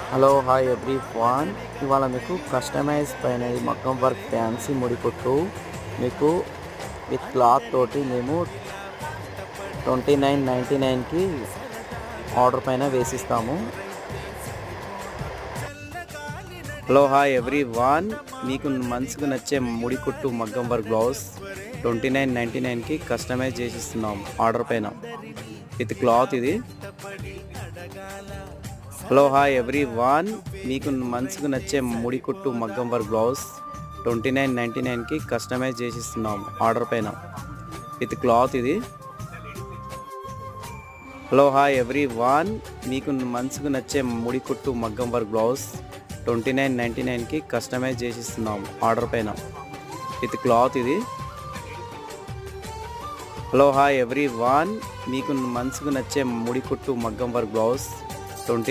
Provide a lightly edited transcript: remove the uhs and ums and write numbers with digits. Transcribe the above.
Hello hi everyone. ఇవాళ మీకు customise పైన మగ్గం వర్క్ ఫ్యాన్సీ ముడికుట్టు మీకు విత్ క్లాత్ తోటి మేము 29.99కి ఆర్డర్ పైన వేసిస్తాము. హలో హాయ్ ఎవ్రీవన్, మీకు మనసుకు నచ్చే ముడికుట్టు మగ్గం వర్క్ బ్లౌజ్ 29.99కి కస్టమైజ్ చేసిస్తున్నాం ఆర్డర్ పైన విత్ క్లాత్. ఇది హలో హాయ్ ఎవ్రీవన్, మీకు మనసుకు నచ్చే ముడికుట్టు మగ్గం వర్క్ బ్లౌజ్ 29.99కి కస్టమైజ్ చేసిస్తున్నాం ఆర్డర్ పైన విత్ క్లాత్. ఇది హలో హాయ్ ఎవ్రీవన్, మీకు మనసుకు నచ్చే ముడికుట్టు మగ్గం వర్క్ బ్లౌజ్ 29.99కి కస్టమైజ్ చేసిస్తున్నాం ఆర్డర్ పైన విత్ క్లాత్. ఇది హలో హాయ్ ఎవ్రీవన్, మీకు మనసుకు నచ్చే ముడికుట్టు మగ్గం వర్క్ బ్లౌజ్